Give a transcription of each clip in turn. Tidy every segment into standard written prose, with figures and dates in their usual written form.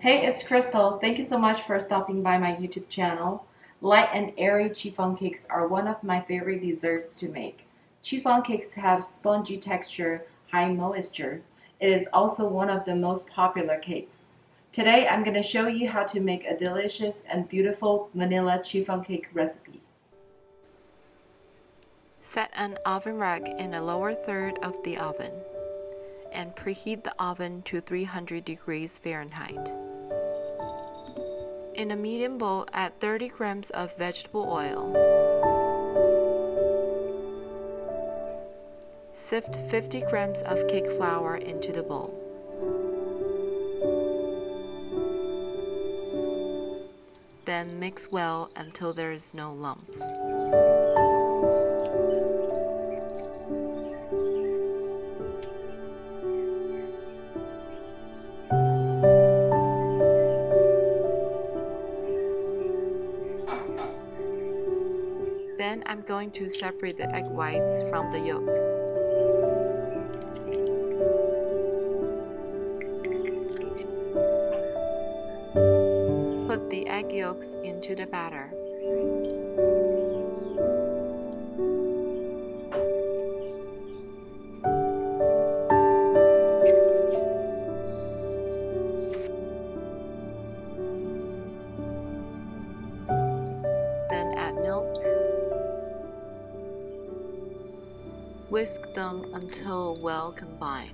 Hey, it's Crystal. Thank you so much for stopping by my YouTube channel. Light and airy chiffon cakes are one of my favorite desserts to make. Chiffon cakes have spongy texture, high moisture. It is also one of the most popular cakes. Today, I'm going to show you how to make a delicious and beautiful vanilla chiffon cake recipe. Set an oven rack in the lower third of the oven and preheat the oven to 300 degrees Fahrenheit. In a medium bowl, add 30 grams of vegetable oil. Sift 50 grams of cake flour into the bowl. Then mix well until there is no lumps. Then I'm going to separate the egg whites from the yolks. Put the egg yolks into the batter. Then add milk. Whisk them until well combined.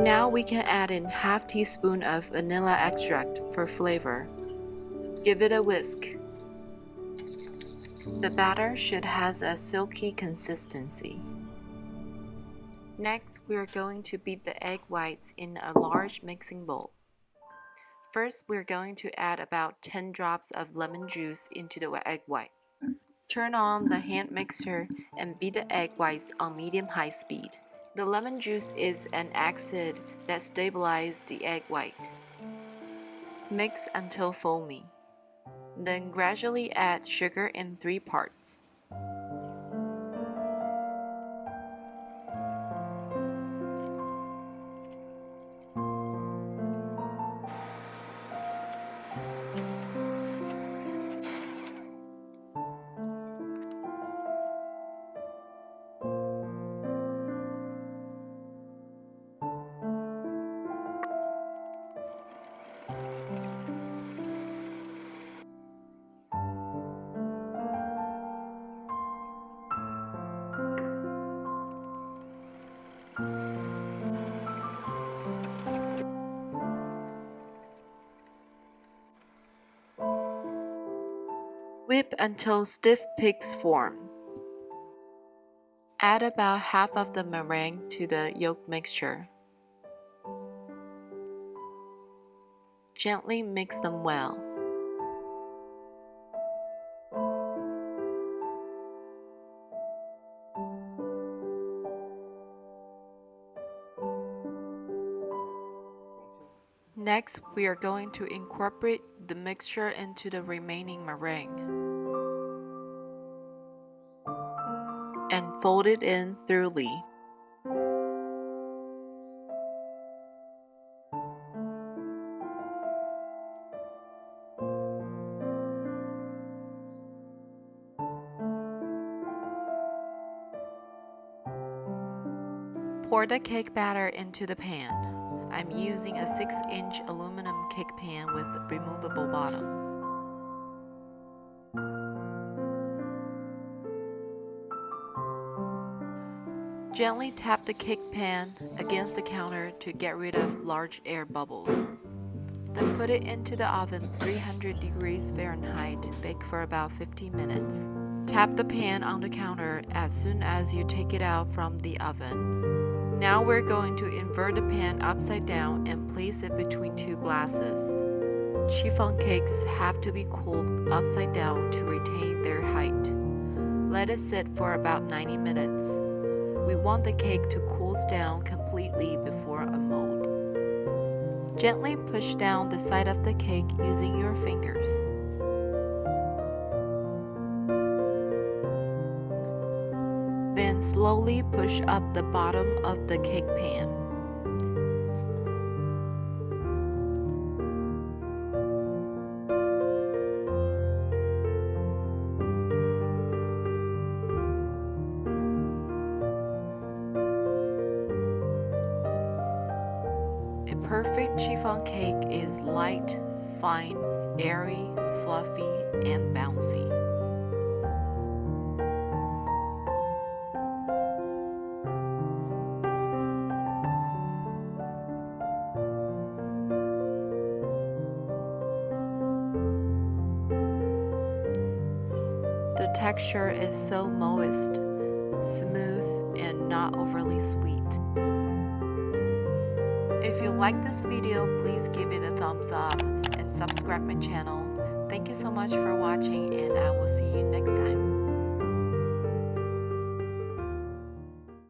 Now we can add in half teaspoon of vanilla extract for flavor. Give it a whisk. The batter should have a silky consistency. Next, we are going to beat the egg whites in a large mixing bowl. First, we're going to add about 10 drops of lemon juice into the egg white. Turn on the hand mixer and beat the egg whites on medium-high speed. The lemon juice is an acid that stabilizes the egg white. Mix until foamy. Then gradually add sugar in 3 parts. Whip until stiff peaks form. Add about half of the meringue to the yolk mixture. Gently mix them well. Next, we are going to incorporate the mixture into the remaining meringue and fold it in thoroughly. Pour the cake batter into the pan. I'm using a 6-inch aluminum cake pan with removable bottom. Gently tap the cake pan against the counter to get rid of large air bubbles. Then put it into the oven 300 degrees Fahrenheit, bake for about 15 minutes. Tap the pan on the counter as soon as you take it out from the oven. Now we're going to invert the pan upside down and place it between 2 glasses. Chiffon cakes have to be cooled upside down to retain their height. Let it sit for about 90 minutes. We want the cake to cool down completely before a mold. Gently push down the side of the cake using your fingers. Then and slowly push up the bottom of the cake pan. A perfect chiffon cake is light, fine, airy, fluffy, and bouncy. The texture is so moist, smooth, and not overly sweet. If you like this video, please give it a thumbs up and subscribe my channel. Thank you so much for watching, and I will see you next time.